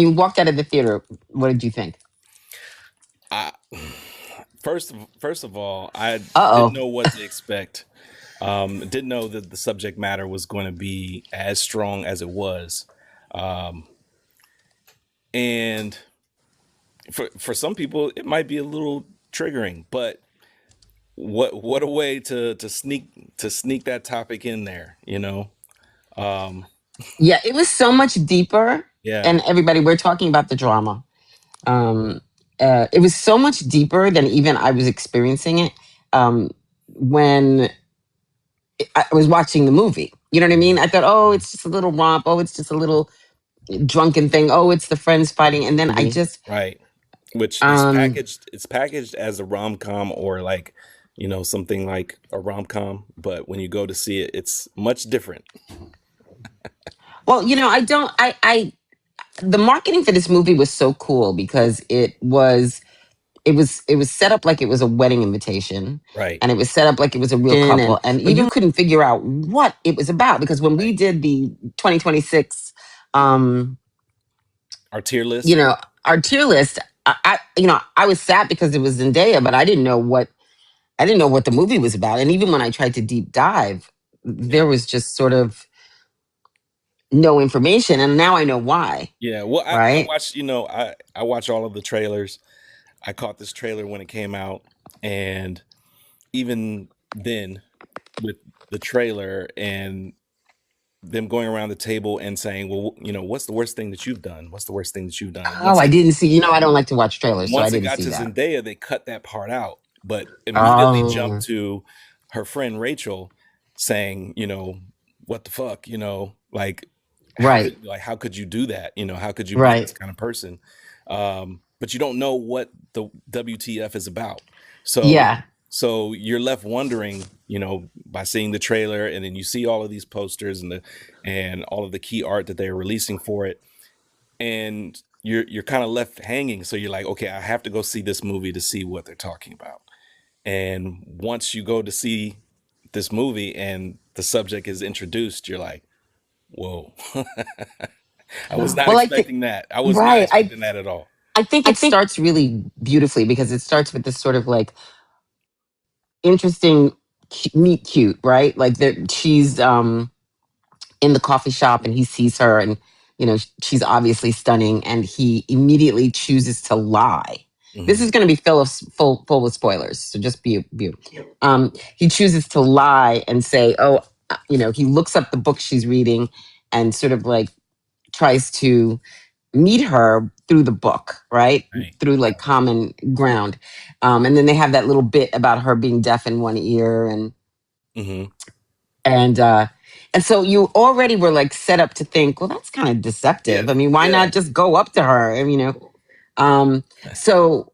You walked out of the theater. What did you think? I, first of all, I Uh didn't know what to expect. Didn't know that the subject matter was going to be as strong as it was, um, and for some people, it might be a little triggering. But what a way to sneak that topic in there, you know? Um, Yeah, it was so much deeper. yeah, And everybody, we're talking about the drama. Um, it was so much deeper than even I was experiencing it when I was watching the movie. You know what I mean? I thought, oh, it's just a little romp. Oh, it's just a little drunken thing. Oh, it's the friends fighting. And then I hmm just, right. Which is um, packaged. It's packaged as a rom com or like something like a rom com. But when you go to see it, it's much different. well, I don't, the marketing for this movie was so cool because it was set up like it was a wedding invitation, Right. and it was set up like it was a real couple, and but you couldn't figure out what it was about because when we Right. did the 2026 um Our tier you list. know our tier list, I was sad because it was Zendaya, but I didn't know what the movie was about, and even when I tried to deep dive, Yeah. there was just sort of no information, and now I know why. Yeah. Well, I Right. watched. I watch all of the trailers. I caught this trailer when it came out, and even then, with the trailer and them going around the table and saying, "Well, what's the worst thing that you've done? What's the worst thing that you've done?" And Oh, I didn't see. I don't like to watch trailers, so I once it didn't got see to that. Zendaya, they cut that part out, but immediately jumped Oh, to her friend Rachel saying, "What the fuck?" Like right, how could you do that? How could you be right. this kind of person? But you don't know what the WTF is about. So Yeah. so you're left wondering, by seeing the trailer, and then you see all of these posters and all of the key art that they're releasing for it, and you're kind of left hanging. So you're like, okay, I have to go see this movie to see what they're talking about. And once you go to see this movie and the subject is introduced, you're like, whoa. I was not Well, I think expecting that. I was not right. I expecting that at all. I think it starts really beautifully because it starts with this sort of like interesting meet cute, right? Like she's in the coffee shop and he sees her, and she's obviously stunning, and he immediately chooses to lie. This Hmm. is going to be full with spoilers, so just be. He chooses to lie and say, "Oh, he looks up the book she's reading, and sort of like tries to meet her through the book, right? Right. Through like common ground." And then they have that little bit about her being deaf in one ear, Hmm. and uh and so you already were like set up to think, well, that's kind of Yeah. deceptive. I mean, why Yeah. not just go up to her? And, so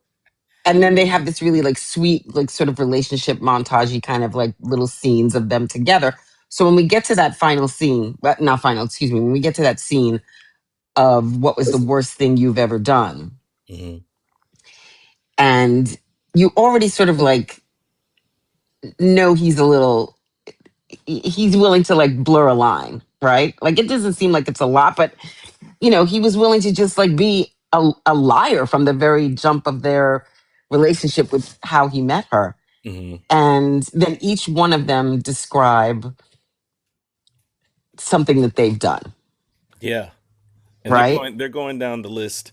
and then they have this really like sweet, like sort of relationship montagey kind of like little scenes of them together. So when we get to that final scene, but not final, excuse me, when we get to that scene of what was the worst thing you've ever done, Hmm. and you already sort of like know he's willing to like blur a line, right? Like it doesn't seem like it's a lot, but he was willing to just like be a liar from the very jump of their relationship with how he met her. Hmm. And then each one of them describe something that they've done, Yeah. And right? they're going down the list,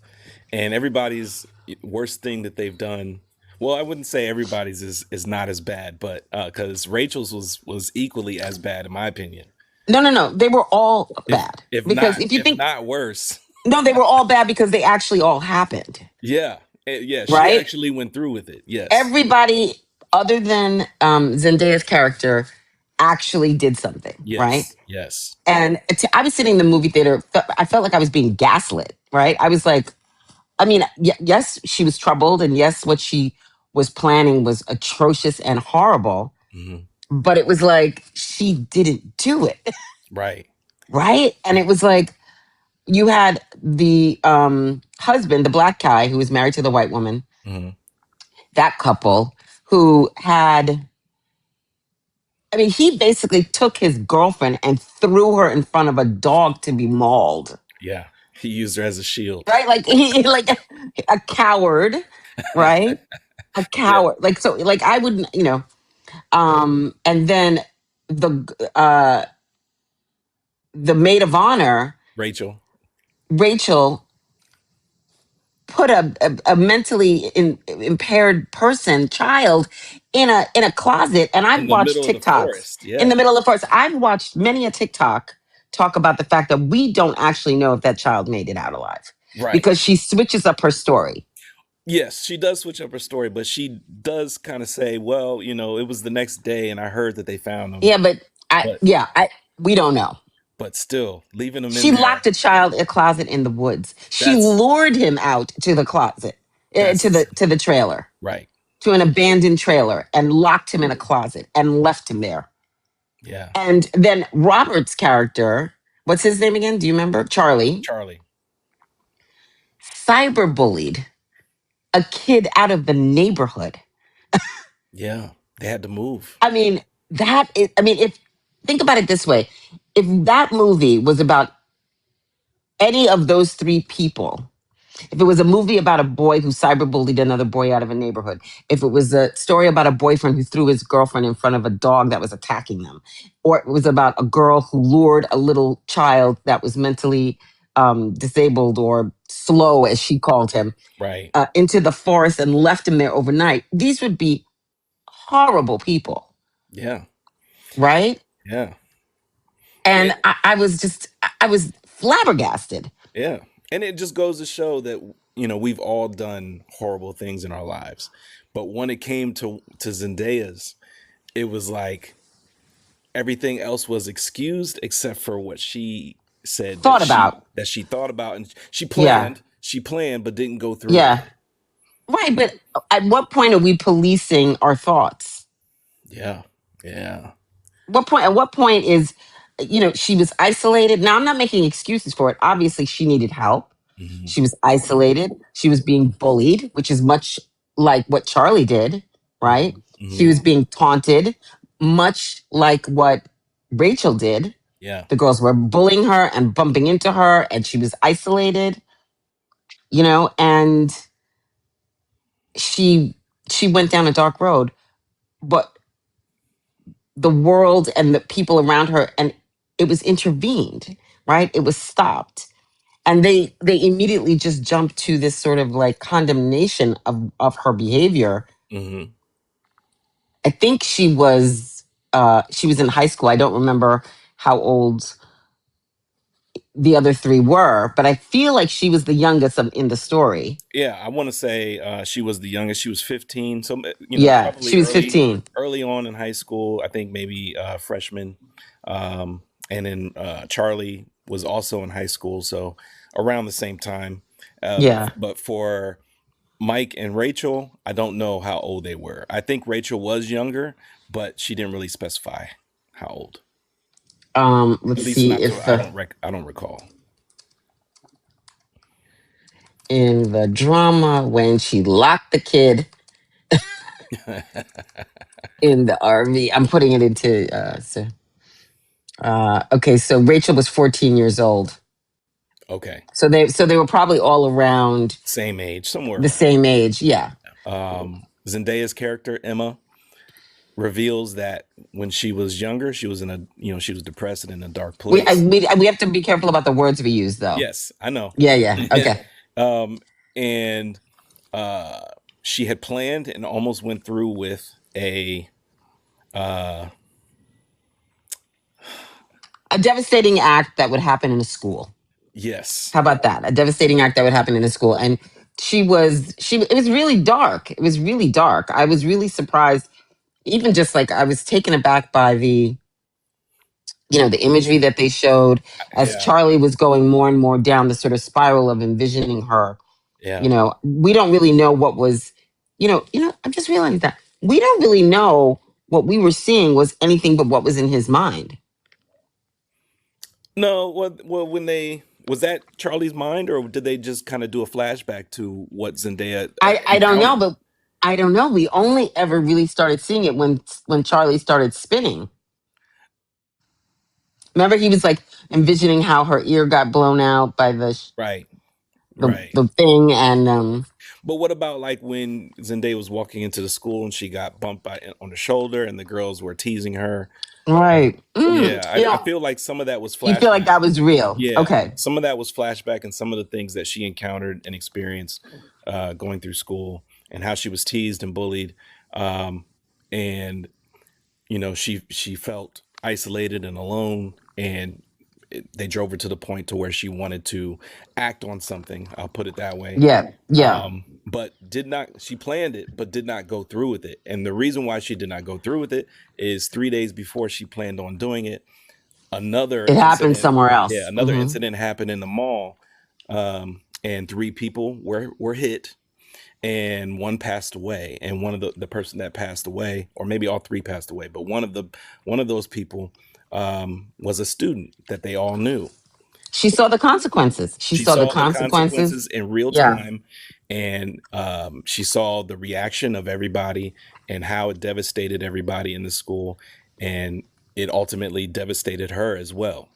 and everybody's worst thing that they've done. Well, I wouldn't say everybody's is not as bad, but because Rachel's was equally as bad in my opinion. No, no, no. They were all If bad. if Because not if you if think, not worse. no, they were all bad because they actually all happened, Yeah. Yeah, she right? actually went through with it. Yes. Everybody other than Zendaya's character actually did something, right? Yes. Yes. And I was sitting in the movie theater. I felt like I was being gaslit, right? I was like, I mean, yes, she was troubled, and yes, what she was planning was atrocious and horrible. Hmm. But it was like she didn't do it, Right. right? And it was like you had the husband, the black guy who was married to the white woman, Hmm. that couple who had. I mean, he basically took his girlfriend and threw her in front of a dog to be mauled. Yeah. He used her as a shield. right? Like like a coward, right? A Yeah. coward. Like so, like I wouldn't, and then uh the maid of honor, Rachel Rachel, put a mentally impaired person, child, in a closet. And in I've the watched middle of the TikToks forest. in the Yeah. middle of the forest. I've watched many a TikTok talk about the fact that we don't actually know if that child made it out alive Right. because she switches up her story. Yes, she does switch up her story, but she does kind of say, well, it was the next day and I heard that they found him. Yeah, but But we don't know. still, leaving him in She there, locked a child in a closet in the woods. She that's lured him out to the closet, that's to the trailer, right. to an abandoned trailer, and locked him in a closet and left him there. Yeah. And then Robert's character, what's his name again? Do you remember? Charlie, Charlie. cyberbullied a kid out of the neighborhood. Yeah. They had to move. I mean, if think about it this way, if that movie was about any of those three people, if it was a movie about a boy who cyberbullied another boy out of a neighborhood, if it was a story about a boyfriend who threw his girlfriend in front of a dog that was attacking them, or it was about a girl who lured a little child that was mentally disabled or slow, as she called him, Right. into the forest and left him there overnight, these would be horrible people, Yeah. right? Yeah. And And I was flabbergasted. yeah. And it just goes to show that we've all done horrible things in our lives. But when it came to Zendaya's, it was like everything else was excused except for what she said Thought about, that she thought about, and yeah, she planned but didn't go through with yeah. it. Right, but at what point are we policing our thoughts? Yeah. Yeah. What point? At what point is, she was isolated. Now, I'm not making excuses for it. Obviously, she needed help. Hmm. She was isolated. She was being bullied, which is much like what Charlie did, right? Hmm. She Hmm. was being taunted, much like what Rachel did. Yeah. The girls were bullying her and bumping into her, and she was isolated, and she she went down a dark road. But the world and the people around her, and it was intervened, right? It was stopped, and they immediately just jumped to this sort of like condemnation of her behavior. Hmm. I think she was in high school. I don't remember how old the other three were, but I feel like she was the youngest in the story. Yeah, I want to say she was the youngest. She was 15, so Yeah, she probably was 15. early on in high school. I think maybe freshman, and then Charlie was also in high school, so around the same time. Yeah. But for Mike and Rachel, I don't know how old they were. I think Rachel was younger, but she didn't really specify how old. Let's At least see not to if I don't recall. in the drama when she locked the kid in the RV. I'm putting it into okay, so Rachel was 14 years old. Okay, So they were probably all around same age, somewhere the around. same age. Yeah. Zendaya's character Emma reveals that when she was younger, she was she was depressed and in a dark We I, place. we have to be careful about the words we use though. Yes, I know. Yeah, yeah. Okay. um, and uh, she had planned and almost went through with uh, A devastating act that would happen in a school. yes, How about that? A devastating act that would happen in a school. And it was really dark. It was really dark. I was really surprised, even just like I was taken aback by the imagery that they showed as yeah, Charlie was going more and more down the sort of spiral of envisioning her. yeah. We don't really know what was, I'm just realizing that we don't really know what we were seeing was anything but what was in his mind. No, well, when they was that Charlie's mind, or did they just kind of do a flashback to what Zendaya I don't know, encountered? but I don't know. We only ever really started seeing it when Charlie started spinning. Remember, he was like envisioning how her ear got blown out by Right. the Right. the thing, and But what about like when Zendaya was walking into the school and she got bumped on the shoulder and the girls were teasing her? right? Yeah, You I know, feel like some of that was you feel like flashback. that was real. Yeah, Okay, some of that was flashback and some of the things that she encountered and experienced going through school and how she was teased and bullied. Um, and she felt isolated and alone, and they drove her to the point to where she wanted to act on something. I'll put it that way. yeah, yeah. But did not. She planned it, but did not go through with it. And the reason why she did not go through with it is 3 days before she planned on doing it, another It happened incident. somewhere Yeah, else. another incident happened in the mall, and three people were hit and one passed away, and one of the person that passed away, or maybe all three passed away, but one of those people was a student that they all knew. She saw the consequences. She She saw the saw the consequences. consequences in real Yeah, time, and she saw the reaction of everybody and how it devastated everybody in the school, and it ultimately devastated her as well.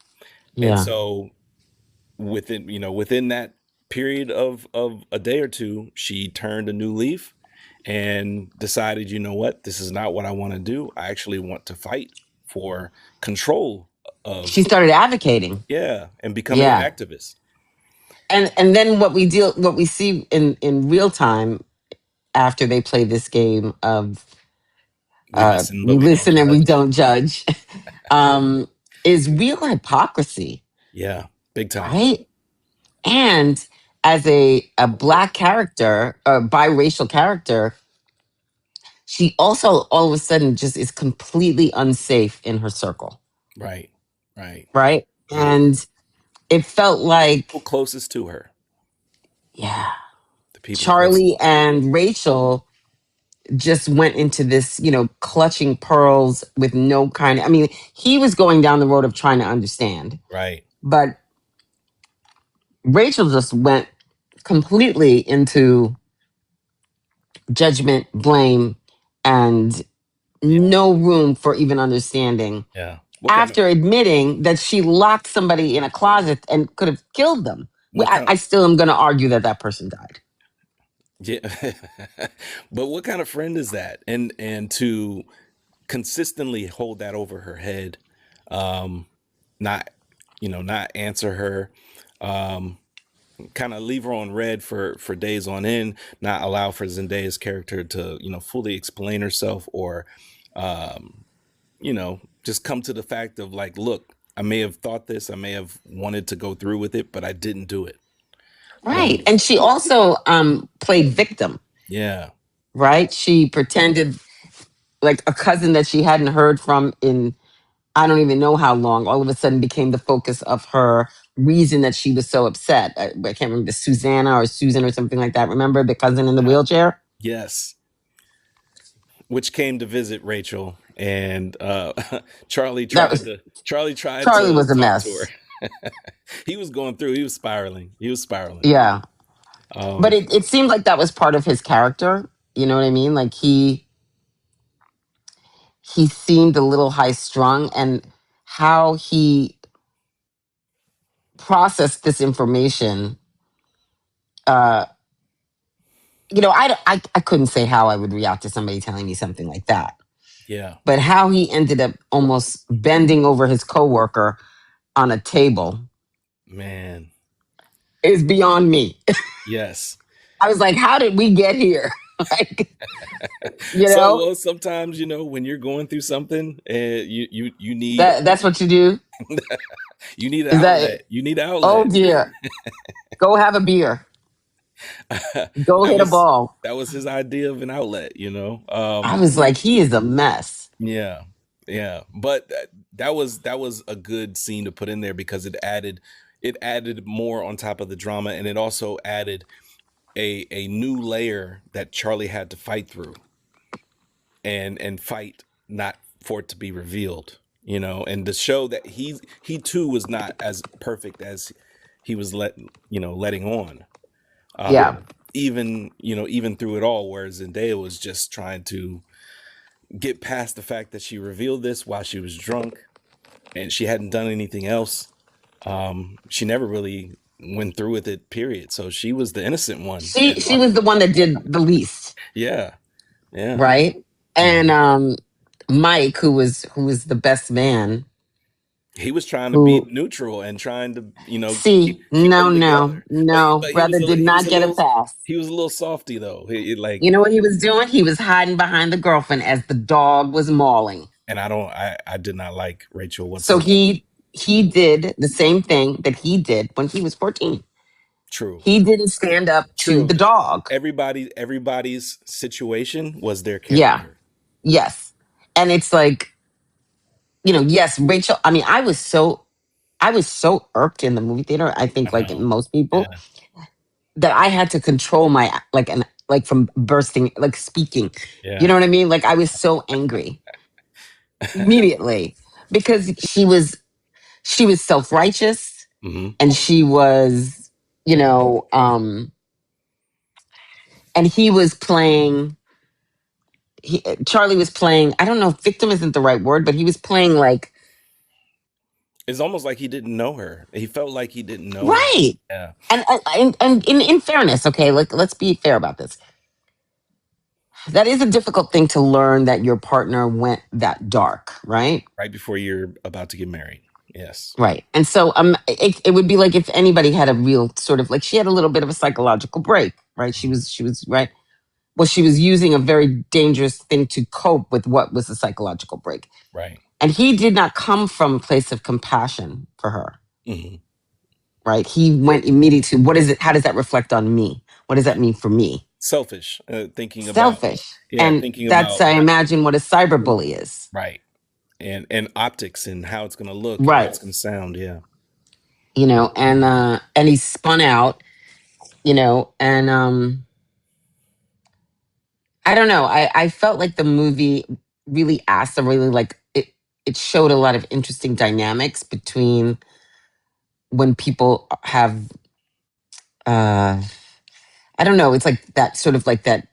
And yeah. so within that period of a day or two, she turned a new leaf and decided, you know what, this is not what I want to do. I actually want to fight for control She of, started advocating. yeah, and becoming an Yeah, activist. and then what we see in real time after they play this game of We listen, we but we don't listen and we judge. don't judge, um, is real hypocrisy, Yeah, big time. right? And as a black character, a biracial character, she also all of a sudden just is completely unsafe in her circle, Right, right, right? right. And it felt People like, closest to her, yeah, the people Charlie closest. and Rachel just went into this, clutching pearls with no kind of, I mean, he was going down the road of trying to understand, Right. but Rachel just went completely into judgment, blame, and Yeah, no room for even understanding yeah. after admitting that she locked somebody in a closet and could have killed them. What kind of I still am going to argue that that person died. Yeah. But what kind of friend is that? And to consistently hold that over her head, um, not not answer her, um, kind of leave her on red for days on end, not allow for Zendaya's character to fully explain herself, or just come to the fact of like, look, I may have thought this, I may have wanted to go through with it, but I didn't do it. Right. And she also played victim, Yeah, right? She pretended like a cousin that she hadn't heard from in I don't even know how long, all of a sudden became the focus of her reason that she was so upset. I can't remember, Susanna or Susan or something like that. Remember the cousin in the yeah, wheelchair? yes. Which came to visit Rachel, and Charlie That tried was to Charlie tried Charlie to was a talk to her. mess. He was going through. He was spiraling. He was spiraling. Yeah. But Um, it seemed like that was part of his character. You know what I mean? Like he seemed a little high strung, and how he processed this information. Uh, I couldn't say how I would react to somebody telling me something like that. yeah, But how he ended up almost bending over his coworker on a table man. is beyond me. Yes. I was like, how did we get here? Like, you So know, well, sometimes when you're going through something, and you need that's what you do. you need an Is that outlet. You need an oh outlet. dear. Go have a beer. Go that hit a was ball. that was his idea of an outlet. I was like, he is a mess. Yeah, yeah, but that was a good scene to put in there because it added more on top of the drama, and it also added a new layer that Charlie had to fight through, and fight, not for it to be revealed, and to show that he too was not as perfect as he was letting on, Yeah. even through it all, whereas Zendaya was just trying to get past the fact that she revealed this while she was drunk, and she hadn't done anything else. She never really went through with it, period. So she was the innocent one. She And she was the one that did the least, yeah, yeah. right? And Mhm. Mike, who was the best man, He was trying to be who neutral and trying to, see, keep no, them no, together. But no, but brother did he was not a get a little pass. softy though. You know what he was doing? He was hiding behind the girlfriend as the dog was mauling. and I did not like Rachel So whatsoever. he did the same thing that he did when he was 14. True. He didn't stand up to True. the dog. Everybody's situation was their Yeah. character. Yes. And it's like, yes, Rachel. I mean, I was so irked in the movie theater, I I think like know. most people, Yeah. that I had to control my like from bursting, like speaking. You Yeah. know what I mean? Like I was so angry immediately because she was self-righteous, Hmm. and she was, you know, and he was playing Charlie was playing, I don't know if victim isn't the right word, but he was playing like, It's almost like he didn't know her. He felt like he didn't know her. right. Yeah. And in fairness, okay, let's be fair about this. That is a difficult thing to learn, that your partner went that dark, right? Right before you're about to get married. Yes. Right. And so it would be like if anybody had a real sort of, like, she had a little bit of a psychological break, right? She Mhm. was she was right. Well, she was using a very dangerous thing to cope with what was a psychological break. Right. And he did not come from a place of compassion for her, Hmm. right? He went immediately to, what is it? How does that reflect on me? What does that mean for me? Selfish. Thinking about, Selfish. yeah, And thinking that's, about, I imagine, what a cyberbully is. right. And optics and how it's going to look and how Right. it's going to sound. Yeah. And he spun out, and I don't know. I felt like the movie really asked a really, like, it showed a lot of interesting dynamics between when people have, uh I don't know, it's like that sort of like that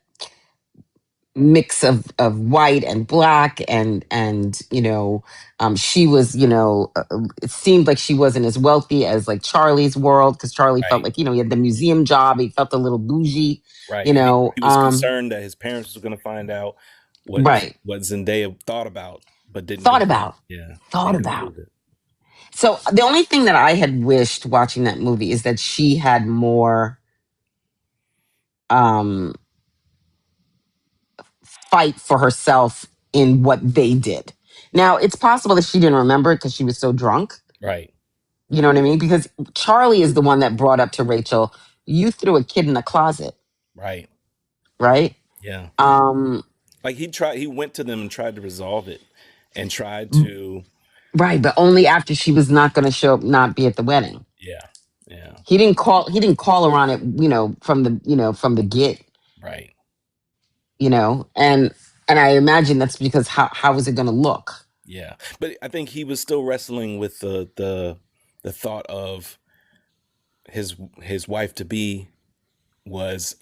mix of white and black, and she was, it seemed like she wasn't as wealthy as like Charlie's world, because Charlie felt Right. like, he had the museum job, he felt a little bougie, Right. you And know he was um concerned that his parents was going to find out right. what Zendaya thought about, but didn't thought go through. about Yeah. thought Didn't go through about with it. So the only thing that I had wished watching that movie is that she had more um fight for herself in what they did. Now, it's possible that she didn't remember it because she was so drunk. Right. You know what I mean? Because Charlie is the one that brought up to Rachel, you threw a kid in the closet, Right. right? Yeah. Um, Like he went to them and tried to resolve it and tried to, right, but only after she was not going to show up, not be at the wedding. yeah. Yeah. He didn't call her on it, from the get, Right. and I imagine that's because how was it going to look? Yeah. But I think he was still wrestling with the thought of his wife to be was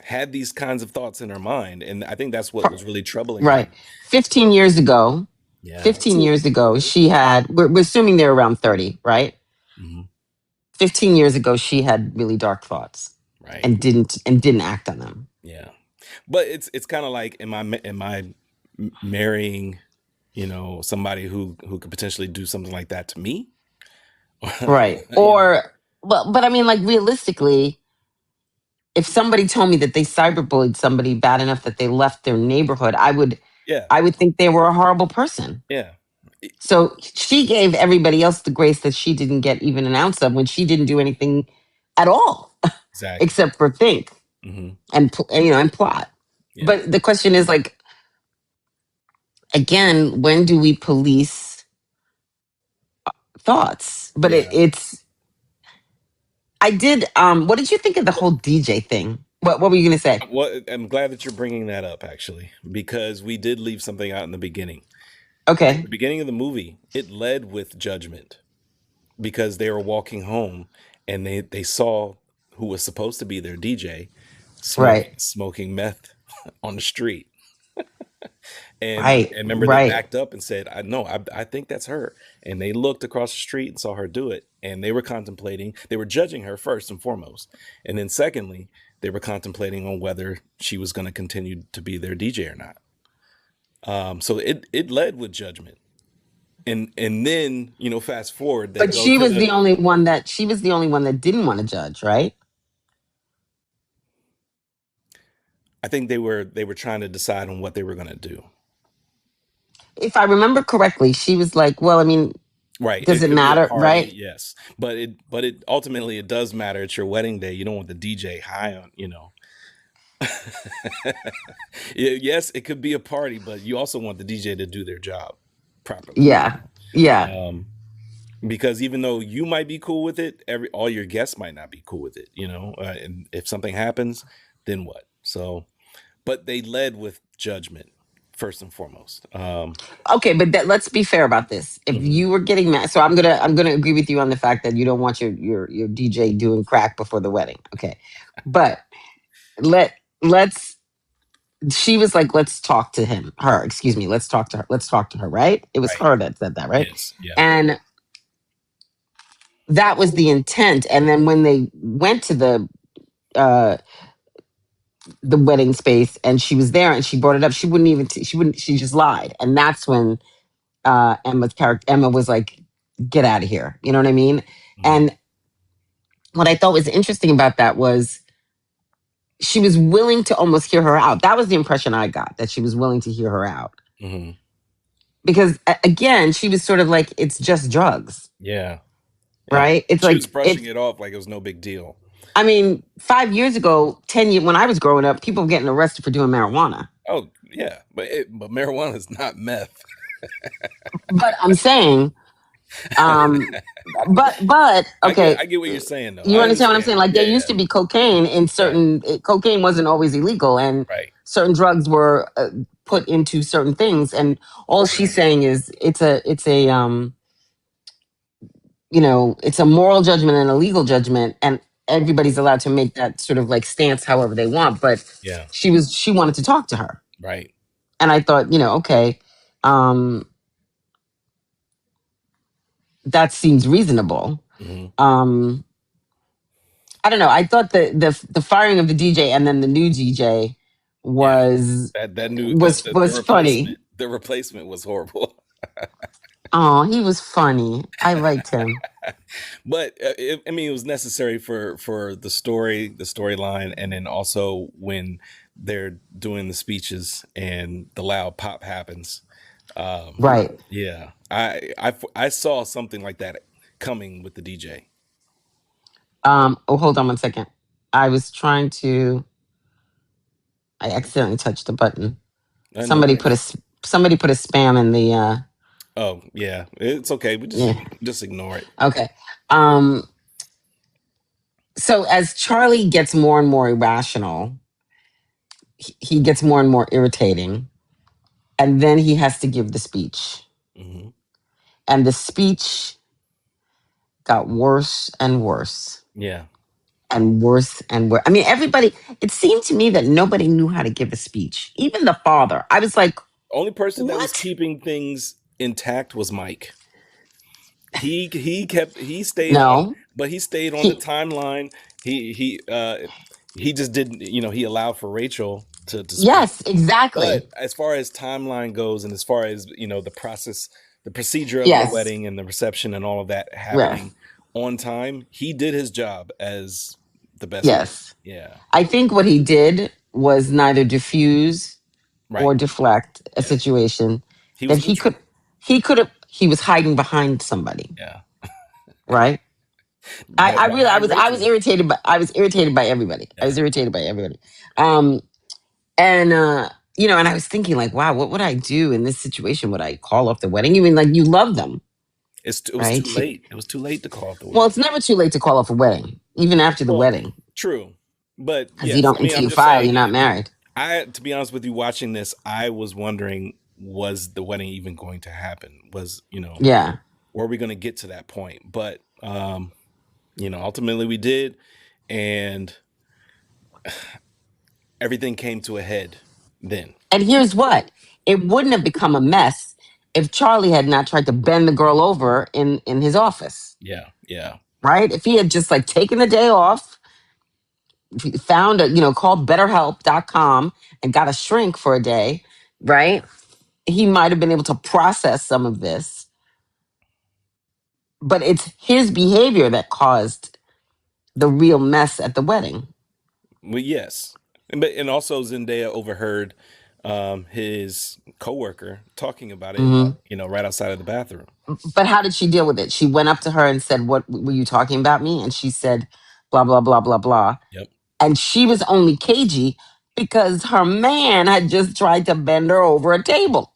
had these kinds of thoughts in her mind, and I think that's what was really troubling Right. him. 15 years ago, Yeah. 15 years ago, she had, we're assuming they're around 30, right? Hmm. 15 years ago, she had really dark thoughts, Right. and didn't act on them. Yeah. But it's kind of like, am I marrying, somebody who could potentially do something like that to me? Right. You know. Or, well, but I mean, like, realistically, if somebody told me that they cyberbullied somebody bad enough that they left their neighborhood, I would, Yeah. I would think they were a horrible person. Yeah. So she gave everybody else the grace that she didn't get even an ounce of, when she didn't do anything at all Exactly. except for think Hmm. and plot. Yeah. But the question is, like, again, when do we police thoughts? But Yeah. it's I did. What did you think of the whole DJ thing? What were you gonna say? Well, I'm glad that you're bringing that up, actually, because we did leave something out in the beginning. At the Okay. beginning of the movie, it led with judgment because they were walking home and they saw who was supposed to be their DJ Right. smoking meth on the street. And Right. remember, they Right. backed up and said, "I know, I think that's her." And they looked across the street and saw her do it, and they were contemplating. They were judging her first and foremost, and then secondly, they were contemplating on whether she was going to continue to be their DJ or not. So it led with judgment, and then fast forward, they But go to the. she was the only one that didn't want to judge, right? I think they were trying to decide on what they were going to do. If I remember correctly, she was like, well, I mean, Right. does It it could be a matter, party, right? yes. But it ultimately it does matter. It's your wedding day. You don't want the DJ high on. Yes, it could be a party, but you also want the DJ to do their job properly. Yeah. Yeah. Um, because even though you might be cool with it, all your guests might not be cool with it. And if something happens, then what? So, but they led with judgment first and foremost. Okay, but let's be fair about this. If Mhm. you were getting mad, so I'm gonna agree with you on the fact that you don't want your DJ doing crack before the wedding. Okay, but let's. She was like, let's talk to him. Her, excuse me. Let's talk to her. Let's talk to her. Right? It was Right. her that said that, right? Yes. Yeah. And that was the intent. And then when they went to uh the wedding space and she was there and she brought it up, she just lied. And that's when Emma was like, get out of here. You know what I mean? Mhm. And what I thought was interesting about that was she was willing to almost hear her out. That was the impression I got, that she was willing to hear her out. Mhm. Because again, she was sort of like, it's just drugs, Yeah. Yeah. right? It's She was like, brushing it off like it was no big deal. I mean, 5 years ago, 10 years, when I was growing up, people were getting arrested for doing marijuana. Oh, yeah. But marijuana is not meth. But I'm saying, um, but I get okay, I get what you're saying though. you I understand what I'm understand. saying? Like Yeah, there yeah. used to be cocaine in Right. cocaine wasn't always illegal, and Right. certain drugs were put into certain things. And all she's Right. saying is it's a moral judgment and a legal judgment, and everybody's allowed to make that sort of like stance however they want. But Yeah. she wanted to talk to her, Right. and I thought, okay, um, that seems reasonable. Hmm. Um, I don't know. I thought the firing of the DJ and then the new DJ Yeah. was That new was the was funny. replacement was horrible. Oh, he was funny. I liked him. But I mean, it was necessary for the storyline, and then also when they're doing the speeches and the loud pop happens. Um, Right. yeah, I saw something like that coming with the DJ. Oh, hold on one second. I was trying to. I accidentally touched the button. No worries. Somebody put a spam in the. Oh yeah, it's okay. We just Yeah. just ignore it. Okay. Um. So as Charlie gets more and more irrational, he gets more and more irritating, and then he has to give the speech, Hmm. and the speech got worse and worse Yeah. and worse and worse. I mean, everybody, it seemed to me that nobody knew how to give a speech. Even the father. I was like, Only person that was what? keeping things intact was Mike. He stayed on, No. but he stayed on the He, timeline. He just didn't, he allowed for Rachel to speak. yes, exactly. But as far as timeline goes, and as far as the process, the procedure of the Yes. wedding and the reception and all of that Yes. happening on time, he did his job as the best man. Yes. Yeah. I think what he did was neither diffuse or Right. deflect a Yes. situation He that was neutral. he was hiding behind somebody, Yeah. right? I really Behind Rachel. I was irritated by everybody. I Yeah. was irritated by everybody. Um and and I was thinking like, wow, what would I do in this situation? Would I call off the wedding? You mean like you love them, It was right? too late. It was too late to call off the Well, wedding. it's never too late to call off a wedding, even after the Well, wedding, true. But because you yes, don't I mean, until I'm you just file, you're saying, not married. to be honest with you, watching this, I was wondering, was the wedding even going to happen? Yeah. Were we going to get to that point? But, ultimately we did. And everything came to a head. then. And here's what: it wouldn't have become a mess if Charlie had not tried to bend the girl over in his office, Yeah, yeah. right? If he had just like taken the day off, found a, called betterhelp.com and got a shrink for a day, right? He might have been able to process some of this, but it's his behavior that caused the real mess at the wedding. Well, yes, and also Zendaya overheard his coworker talking about it, Hmm. right outside of the bathroom. But how did she deal with it? She went up to her and said, "What were you talking about me?" And she said, "Blah blah blah blah blah." Yep, And she was only cagey because her man had just tried to bend her over a table,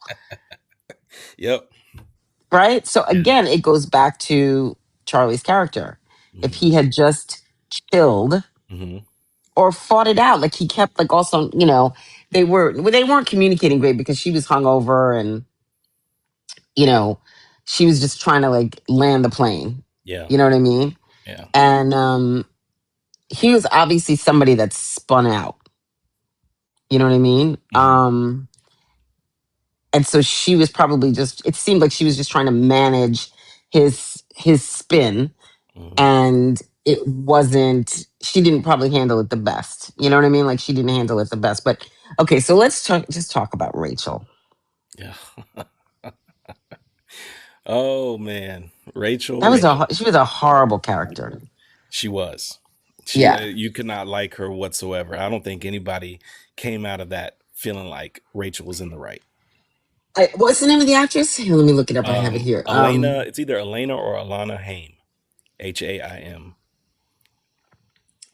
yep, right? So yeah. again, it goes back to Charlie's character. If Hmm. he had just chilled Hmm. or fought it out, like he kept like also, they weren't communicating great because she was hungover and you know she was just trying to like land the plane. Yeah, You know what I mean? yeah. And he was obviously somebody that spun out. You know what I mean? Hmm. And so she was probably just, it seemed like she was just trying to manage his spin, Hmm. and it wasn't, she didn't probably handle it the best. You know what I mean? Like she didn't handle it the best. But okay, so let's just talk about Rachel. Yeah. Oh man, Rachel, That was Rachel. she was a horrible character. She was. Yeah. You could not like her whatsoever. I don't think anybody came out of that feeling like Rachel was in the right. What's the name of the actress? Here, let me look it up. I have it here. Elena, it's either Elena or Alana Haim. Haim.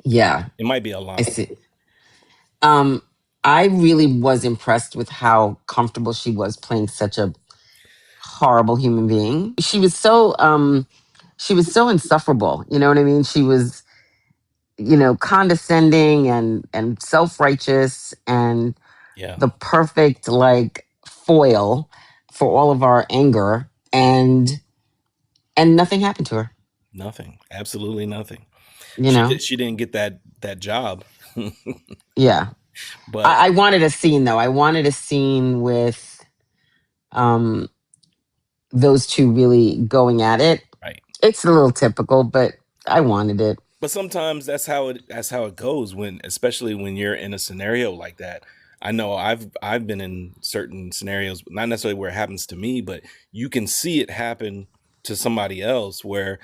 Yeah, It might be I Alana. see. Um, I really was impressed with how comfortable she was playing such a horrible human being. She was so insufferable. You know what I mean? She was, condescending and self-righteous and Yeah, the perfect like foil for all of our anger, and nothing happened to her, nothing. Absolutely nothing. you know? She didn't get that job. Yeah. But I wanted a scene though. I wanted a scene with um those two really going at it. right. It's a little typical, but I wanted it. But sometimes that's how it goes when, especially when you're in a scenario like that. I know I've been in certain scenarios, not necessarily where it happens to me, but you can see it happen to somebody else where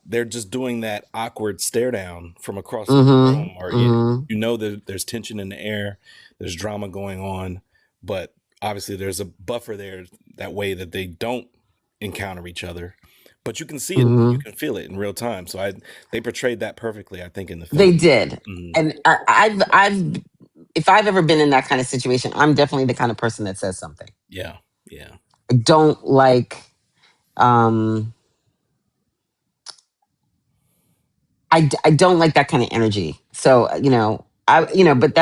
they're just doing that awkward stare down from across the Mm-hmm. room, or Mm-hmm. that there's tension in the air, there's drama going on, but obviously there's a buffer there that way that they don't encounter each other. But you can see it, you Mm-hmm. can feel it in real time. So they portrayed that perfectly, I think, in the They film. did. Mhm. And I've if I've ever been in that kind of situation, I'm definitely the kind of person that says something. Yeah, yeah, I don't like um I don't like that kind of energy. So, but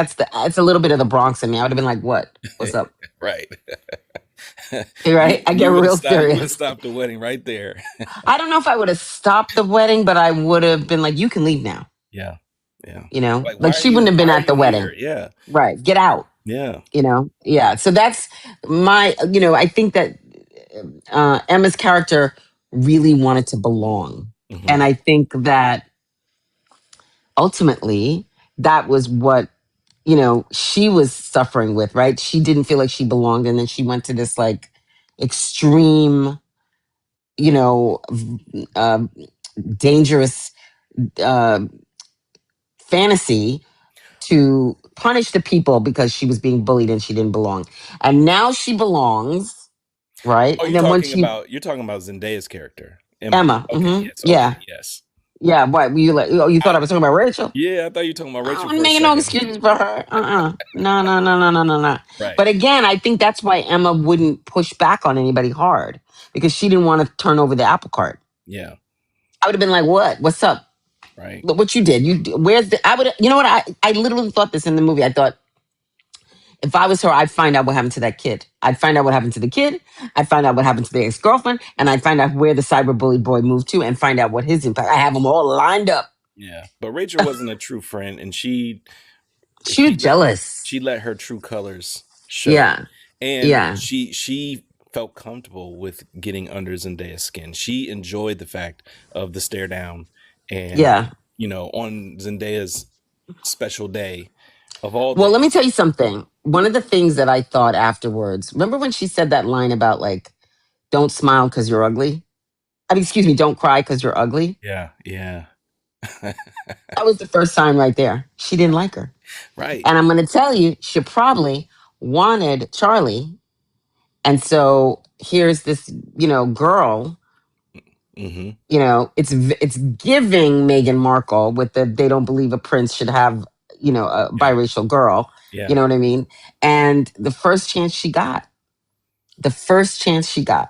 it's a little bit of the Bronx in me. I would have been like, "What? What's up?" right. You're right? I get You would have real stopped. You would have serious. stopped the wedding right there. I don't know if I would have stopped the wedding, but I would have been like, "You can leave now." Yeah, yeah. Like, Like she wouldn't have been why are at the you wedding. here? Yeah, Right. Get out. yeah. Yeah. So that's I think that Emma's character really wanted to belong. And Hmm. I think that ultimately that was what, she was suffering with, right? She didn't feel like she belonged. And then she went to this like extreme, you know, uh, dangerous uh, fantasy to punish the people because she was being bullied and she didn't belong. And now she belongs, right? Oh, And then once she, you're talking about Zendaya's character, Emma. Emma, Okay, yes. Okay, yeah, yes. yeah. What were you like? Oh, you thought I, I was talking about Rachel? yeah, I thought you were talking about I Rachel wasn't for a making no second. excuses for her. No, no, no, no, no, no, no. Right. But again, I think that's why Emma wouldn't push back on anybody hard because she didn't want to turn over the apple cart. Yeah. I would have been like, "What? What's up? Right. Look what you did. Where's the? I would. You know what? I literally thought this in the movie. I thought if I was her, I'd find out what happened to that kid. I'd find out what happened to the kid. I'd find out what happened to the ex girlfriend, and I'd find out where the cyberbully boy moved to, and find out what his impact. I have them all lined up. Yeah. But Rachel wasn't a true friend, and She was jealous. she let her true colors show. Yeah. And Yeah. she felt comfortable with getting under Zendaya's skin. She enjoyed the fact of the stare down, and Yeah. on Zendaya's special day of all Well, let me days. tell you something. One of the things that I thought afterwards, remember when she said that line about like, don't smile because you're ugly? I mean, excuse me, don't cry because you're ugly. Yeah, yeah. That was the first sign right there. She didn't like her. Right. And I'm going to tell you, she probably wanted Charlie. And so here's this, girl, Hmm. it's giving Meghan Markle with the they don't believe a prince should have, a Yeah, biracial girl. You yeah. know what I mean? And the first chance she got,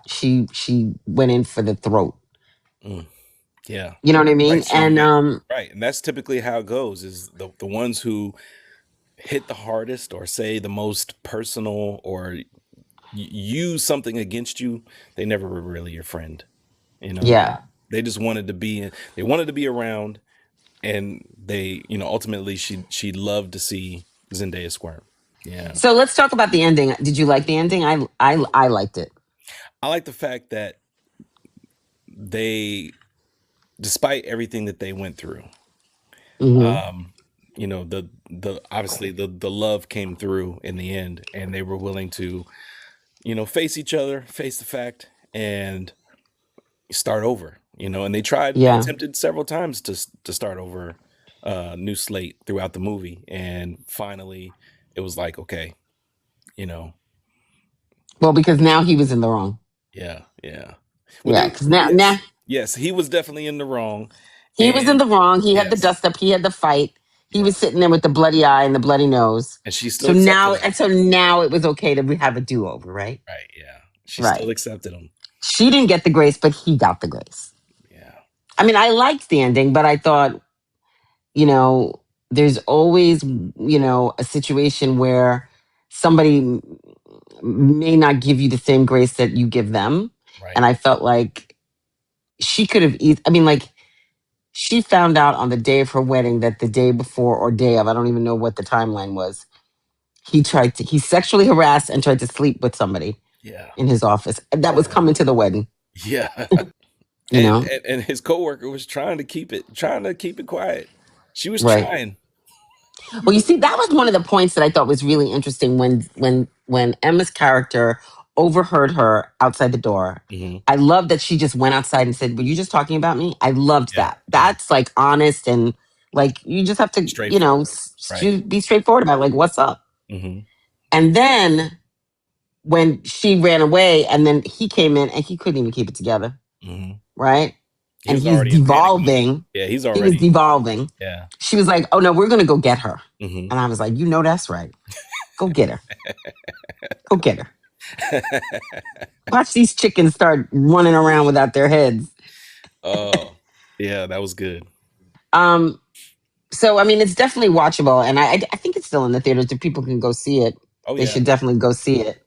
she went in for the throat. Mm, yeah. You know what I mean? Right. And Right. And that's typically how it goes, is the ones who hit the hardest or say the most personal or use something against you, they never were really your friend. You know, yeah. they just wanted to be, they wanted to be around, and they, ultimately she loved to see Zendaya squirm. Yeah. So let's talk about the ending. Did you like the ending? I liked it. I like the fact that they, despite everything that they went through, Hmm. um, the obviously the love came through in the end, and they were willing to, face each other, face the fact, and start over. And they Yeah. attempted several times to start over, new slate throughout the movie, and finally it was like, okay, you know, Well, because now he was in the wrong. yeah, yeah. Well, Yeah, there, because now yes, yes, he was definitely in the wrong, he was in and the wrong. He had the yes, dust up. He had the fight. He was yes, sitting there with the bloody eye and the bloody nose. and she still So accepted now, him. and so now it was okay to have a do over, right? Right, yeah, she Right. still accepted him. She didn't get the grace, but he got the grace. Yeah, I mean, I liked the ending, but I thought, you know, there's always, a situation where somebody may not give you the same grace that you give them. And right, I felt like she could have, I mean, like, she found out on the day of her wedding that the day before or day of, I don't even know what the timeline was, he sexually harassed and tried to sleep with somebody yeah, in his office. That was yeah, coming to the wedding, yeah. you know? And his coworker was trying to keep it quiet. She was Right. trying. Well, you see, that was one of the points that I thought was really interesting when Emma's character overheard her outside the door. Hmm. I love that she just went outside and said, "Were you just talking about me?" I loved Yeah, that. yeah. That's like honest and like you just have to, Straightforward. Right. be straightforward about like what's up. Hmm. And then when she ran away, and then he came in and he couldn't even keep it together, Hmm. right? He And was he was already in panic mode. devolving. Yeah, he's He was already. devolving. Yeah. She was like, "Oh no, we're gonna go get her." Hmm. And I was like, "You know that's right. Go get her. Go get her." Watch these chickens start running around without their heads. Oh, yeah, that was good. Um, so I mean, it's definitely watchable, and I think it's still in the theaters. If people can go see it, Oh they yeah, should definitely go see it.